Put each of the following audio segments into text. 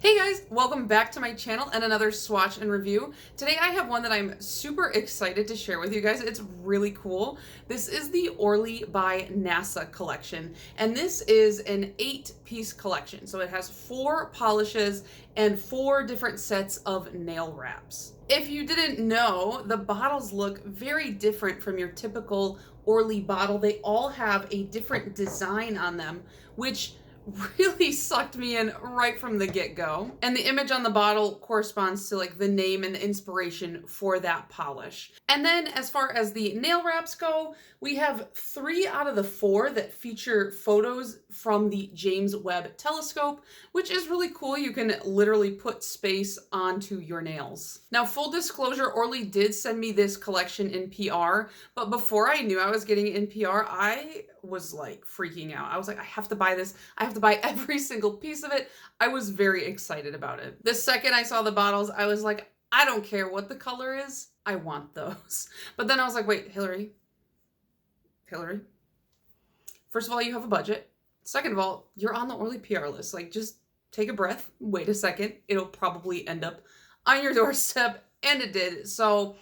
Hey guys, welcome back to my channel and another swatch and review. Today I have one that I'm super excited to share with you guys. It's really cool. This is the Orly by NASA collection, and this is an 8-piece collection. So it has 4 polishes and 4 different sets of nail wraps. If you didn't know, the bottles look very different from your typical Orly bottle. They all have a different design on them, which really sucked me in right from the get-go. And the image on the bottle corresponds to like the name and the inspiration for that polish. And then as far as the nail wraps go, we have 3 out of the 4 that feature photos from the James Webb Telescope, which is really cool. You can literally put space onto your nails. Now, full disclosure, Orly did send me this collection in PR, but before I knew I was getting it in PR, I was like freaking out. I was like, I have to buy this. I have to buy every single piece of it. I was very excited about it. The second I saw the bottles, I was like, I don't care what the color is. I want those. But then I was like, wait, Hillary, first of all, you have a budget. Second of all, you're on the Orly PR list. Like, just take a breath, wait a second. It'll probably end up on your doorstep, and it did. So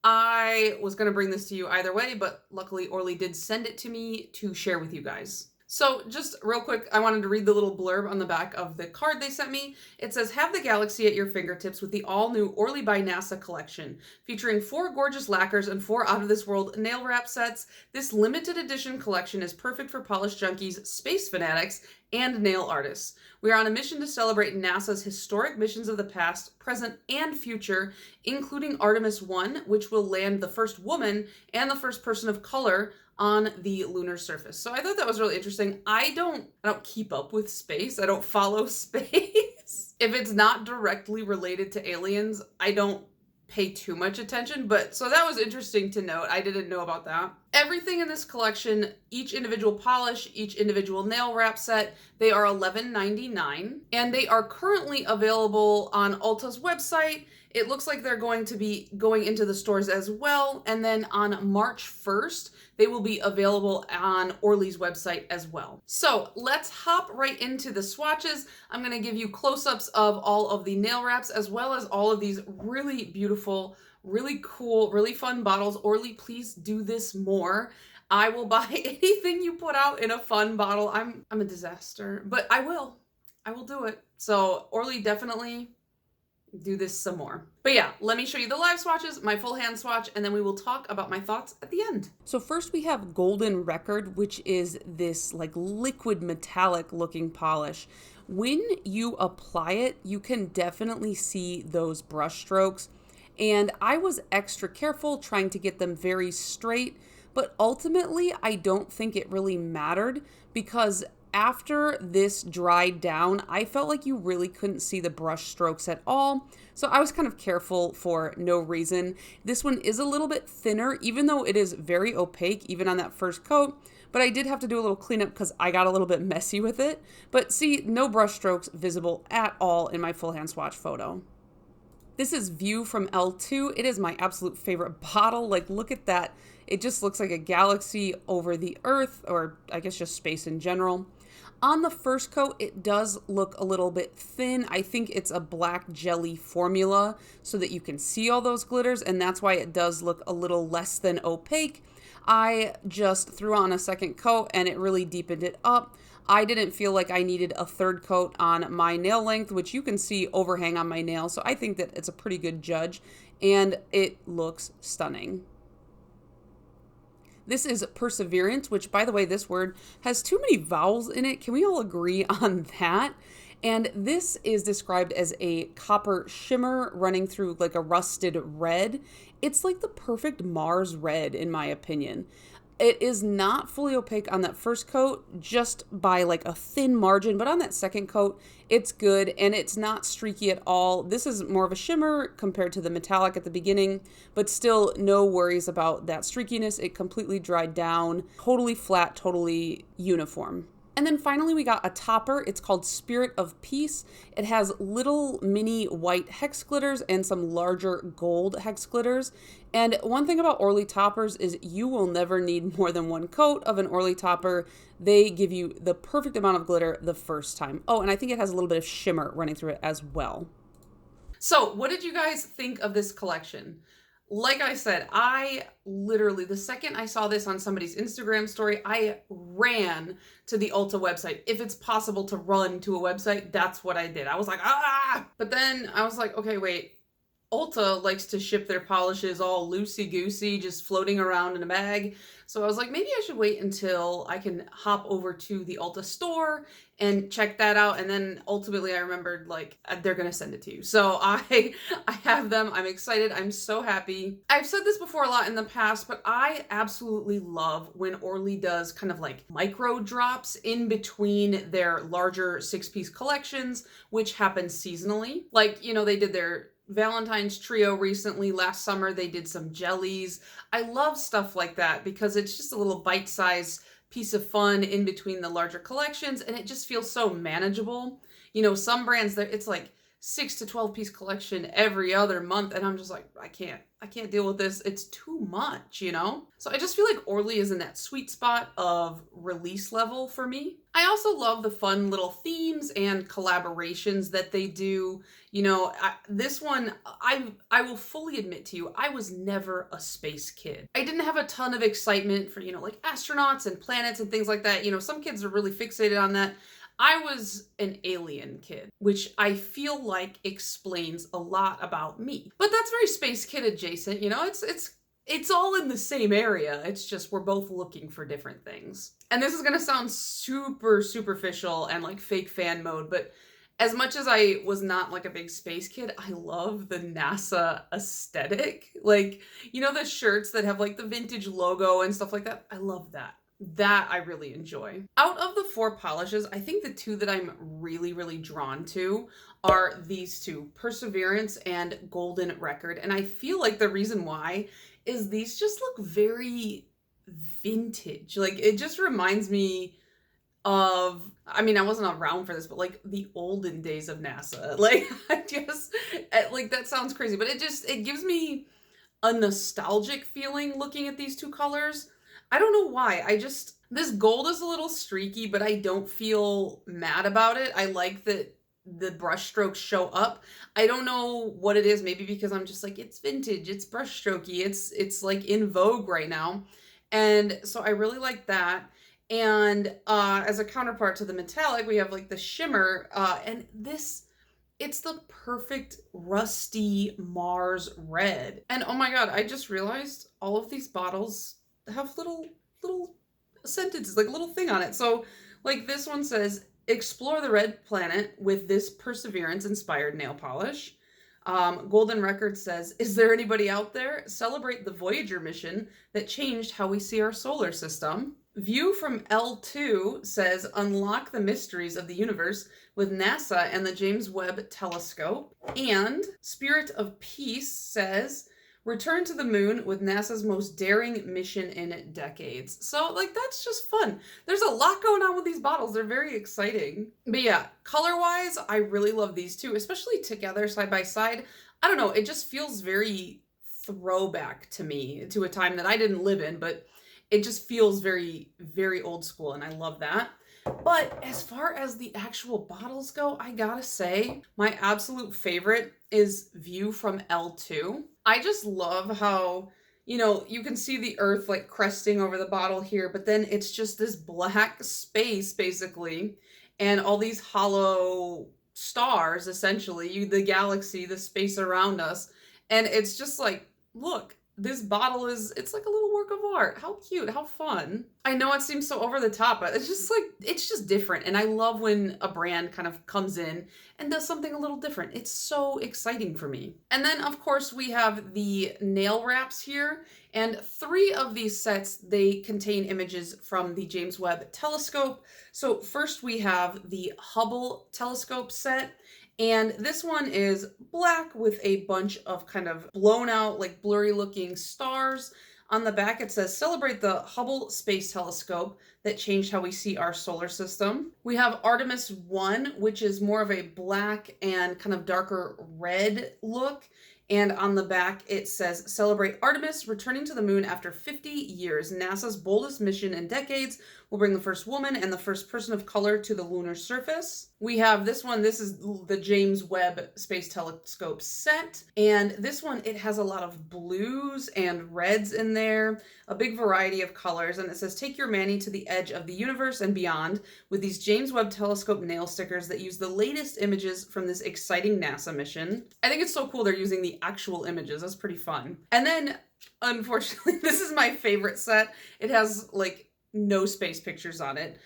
I was going to bring this to you either way, but luckily Orly did send it to me to share with you guys. So just real quick, I wanted to read the little blurb on the back of the card they sent me. It says, have the galaxy at your fingertips with the all-new Orly by NASA collection. Featuring 4 gorgeous lacquers and 4 out-of-this-world nail wrap sets, this limited edition collection is perfect for polish junkies, space fanatics, and nail artists. We are on a mission to celebrate NASA's historic missions of the past, present, and future, including Artemis 1, which will land the first woman and the first person of color on the lunar surface. So I thought that was really interesting. I don't keep up with space. I don't follow space. If it's not directly related to aliens, I don't pay too much attention, but so that was interesting to note. I didn't know about that. Everything in this collection, each individual polish, each individual nail wrap set, they are $11.99, and they are currently available on Ulta's website. It looks like they're going to be going into the stores as well, and then on March 1st, they will be available on Orly's website as well. So let's hop right into the swatches. I'm going to give you close-ups of all of the nail wraps as well as all of these really beautiful, really cool, really fun bottles. Orly, please do this more. I will buy anything you put out in a fun bottle. I'm a disaster, but I will do it. So Orly, definitely do this some more. But yeah, let me show you the live swatches, my full hand swatch, and then we will talk about my thoughts at the end. So first we have Golden Record, which is this like liquid metallic looking polish. When you apply it, you can definitely see those brush strokes. And I was extra careful trying to get them very straight, but ultimately I don't think it really mattered because after this dried down, I felt like you really couldn't see the brush strokes at all. So I was kind of careful for no reason. This one is a little bit thinner, even though it is very opaque, even on that first coat. But I did have to do a little cleanup because I got a little bit messy with it. But see, no brush strokes visible at all in my full hand swatch photo. This is View from L2. It is my absolute favorite bottle. Like, look at that. It just looks like a galaxy over the Earth, or I guess just space in general. On the first coat, it does look a little bit thin. I think it's a black jelly formula so that you can see all those glitters, and that's why it does look a little less than opaque. I just threw on a second coat and it really deepened it up. I didn't feel like I needed a third coat on my nail length, which you can see overhang on my nail, so I think that it's a pretty good judge, and it looks stunning. This is Perseverance, which, by the way, this word has too many vowels in it. Can we all agree on that? And this is described as a copper shimmer running through like a rusted red. It's like the perfect Mars red, in my opinion. It is not fully opaque on that first coat, just by like a thin margin, but on that second coat, it's good, and it's not streaky at all. This is more of a shimmer compared to the metallic at the beginning, but still no worries about that streakiness. It completely dried down, totally flat, totally uniform. And then finally, we got a topper. It's called Spirit of Peace. It has little mini white hex glitters and some larger gold hex glitters. And one thing about Orly toppers is you will never need more than one coat of an Orly topper. They give you the perfect amount of glitter the first time. Oh, and I think it has a little bit of shimmer running through it as well. So what did you guys think of this collection? Like I said, I literally, the second I saw this on somebody's Instagram story, I ran to the Ulta website. If it's possible to run to a website, that's what I did. I was like, ah! But then I was like, okay, wait. Ulta likes to ship their polishes all loosey-goosey, just floating around in a bag. So I was like, maybe I should wait until I can hop over to the Ulta store and check that out. And then ultimately I remembered, like, they're going to send it to you. So I have them. I'm excited. I'm so happy. I've said this before a lot in the past, but I absolutely love when Orly does kind of like micro drops in between their larger 6-piece collections, which happen seasonally. Like, you know, they did their Valentine's trio recently. Last summer they did some jellies. I love stuff like that because it's just a little bite-sized piece of fun in between the larger collections, and it just feels so manageable. You know, some brands that it's like 6 to 12 piece collection every other month, and I'm just like, I can't deal with this. It's too much, you know? So I just feel like Orly is in that sweet spot of release level for me. I also love the fun little themes and collaborations that they do. You know, this one, I will fully admit to you, I was never a space kid. I didn't have a ton of excitement for, you know, like astronauts and planets and things like that. You know, some kids are really fixated on that. I was an alien kid, which I feel like explains a lot about me. But that's very space kid adjacent, you know, it's all in the same area. It's just we're both looking for different things. And this is gonna sound super superficial and like fake fan mode, but as much as I was not like a big space kid, I love the NASA aesthetic. Like, you know, the shirts that have like the vintage logo and stuff like that. I love that. That I really enjoy. Out of the 4 polishes, I think the 2 that I'm really drawn to are these 2, Perseverance and Golden Record. And I feel like the reason why is these just look very vintage. Like, it just reminds me of, I mean, I wasn't around for this, but like the olden days of NASA. Like, I just, like, that sounds crazy, but it gives me a nostalgic feeling looking at these 2 colors. I don't know why. This gold is a little streaky, but I don't feel mad about it. I like that the brush strokes show up. I don't know what it is. Maybe because I'm just like, it's vintage, it's brush strokey, it's like in vogue right now. And so I really like that. And as a counterpart to the metallic, we have like the shimmer, and it's the perfect rusty Mars red. And oh my God, I just realized all of these bottles have little sentences, like a little thing on it. So like this one says, explore the red planet with this Perseverance inspired nail polish. Golden Record says, is there anybody out there? Celebrate the Voyager mission that changed how we see our solar system. View from L2 says, unlock the mysteries of the universe with NASA and the James Webb Telescope. And Spirit of Peace says, return to the moon with NASA's most daring mission in decades. So, like, that's just fun. There's a lot going on with these bottles. They're very exciting. But yeah, color-wise, I really love these 2, especially together side by side. I don't know, it just feels very throwback to me, to a time that I didn't live in, but it just feels very old school, and I love that. But as far as the actual bottles go, I gotta say, my absolute favorite is View from L2. I just love how, you know, you can see the Earth like cresting over the bottle here, but then it's just this black space basically, and all these hollow stars, essentially, the galaxy, the space around us. And it's just like, look, this bottle it's like a little work of art. How cute, how fun. I know it seems so over the top, but it's just different. And I love when a brand kind of comes in and does something a little different. It's so exciting for me. And then of course we have the nail wraps here. And 3 of these sets, they contain images from the James Webb Telescope. So first we have the Hubble Telescope set. And this one is black with a bunch of kind of blown out, like blurry looking stars. On the back, it says, celebrate the Hubble Space Telescope that changed how we see our solar system. We have Artemis 1, which is more of a black and kind of darker red look. And on the back, it says, celebrate Artemis returning to the moon after 50 years. NASA's boldest mission in decades will bring the first woman and the first person of color to the lunar surface. We have this one. This is the James Webb Space Telescope set. And this one, it has a lot of blues and reds in there, a big variety of colors. And it says, take your Manny to the edge of the universe and beyond with these James Webb Telescope nail stickers that use the latest images from this exciting NASA mission. I think it's so cool they're using the actual images. That's pretty fun. And then, unfortunately, this is my favorite set. It has like no space pictures on it.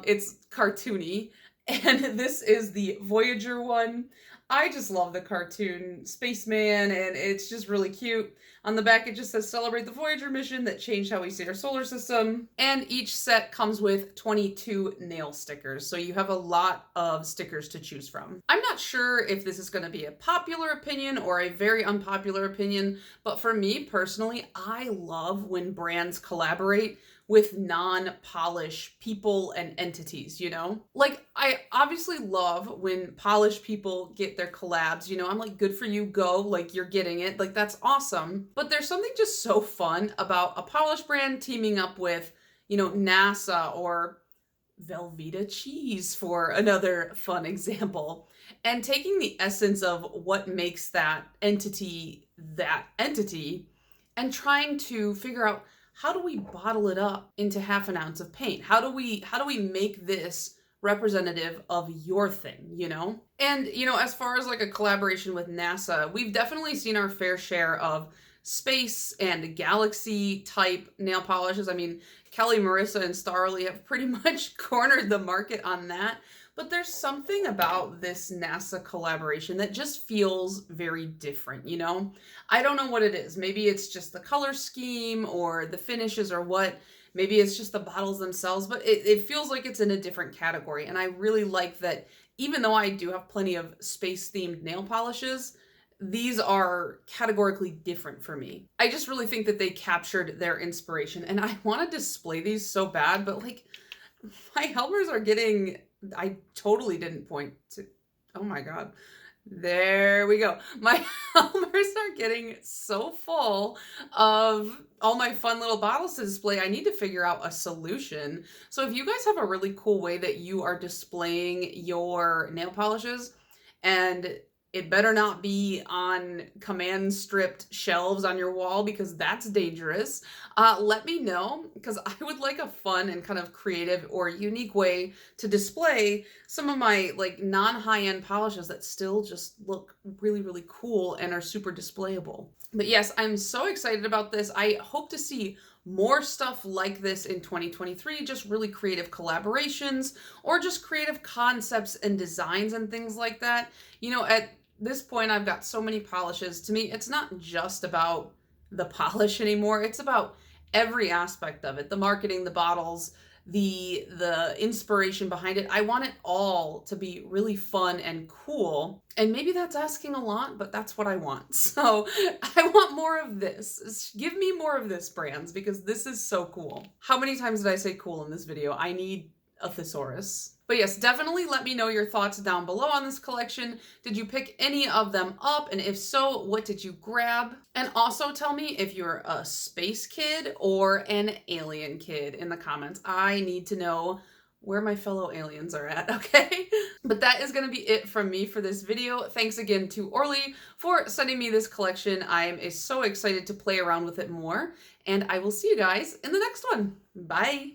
It's cartoony. And this is the Voyager one. I just love the cartoon spaceman, and it's just really cute. On the back, it just says, celebrate the Voyager mission that changed how we see our solar system. And each set comes with 22 nail stickers, so you have a lot of stickers to choose from. I'm not sure if this is going to be a popular opinion or a very unpopular opinion, but for me personally, I love when brands collaborate with non-polish people and entities, you know? Like, I obviously love when polished people get their collabs, you know? I'm like, good for you, go, like, you're getting it, like, that's awesome. But there's something just so fun about a polished brand teaming up with, you know, NASA or Velveeta cheese, for another fun example, and taking the essence of what makes that entity and trying to figure out, how do we bottle it up into half an ounce of paint? How do we make this representative of your thing, you know? And, you know, as far as like a collaboration with NASA, we've definitely seen our fair share of space and galaxy type nail polishes. I mean, Kelly, Marissa, and Starly have pretty much cornered the market on that. But there's something about this NASA collaboration that just feels very different, you know? I don't know what it is. Maybe it's just the color scheme or the finishes or what. Maybe it's just the bottles themselves, but it feels like it's in a different category. And I really like that, even though I do have plenty of space-themed nail polishes, these are categorically different for me. I just really think that they captured their inspiration. And I want to display these so bad, but like, my Helmers are getting... I totally didn't point to, oh my God, there we go. My Helmers are getting so full of all my fun little bottles to display. I need to figure out a solution. So if you guys have a really cool way that you are displaying your nail polishes, and it better not be on command stripped shelves on your wall, because that's dangerous. Let me know, because I would like a fun and kind of creative or unique way to display some of my like non-high-end polishes that still just look really, really cool and are super displayable. But yes, I'm so excited about this. I hope to see more stuff like this in 2023, just really creative collaborations or just creative concepts and designs and things like that. You know, at this point, I've got so many polishes. To me, it's not just about the polish anymore. It's about every aspect of it. The marketing, the bottles, the inspiration behind it. I want it all to be really fun and cool. And maybe that's asking a lot, but that's what I want. So I want more of this. Give me more of this, brands, because this is so cool. How many times did I say cool in this video? I need a thesaurus. But yes, definitely let me know your thoughts down below on this collection. Did you pick any of them up? And if so, what did you grab? And also tell me if you're a space kid or an alien kid in the comments. I need to know where my fellow aliens are at, okay? But that is gonna be it from me for this video. Thanks again to Orly for sending me this collection. I am so excited to play around with it more, and I will see you guys in the next one. Bye.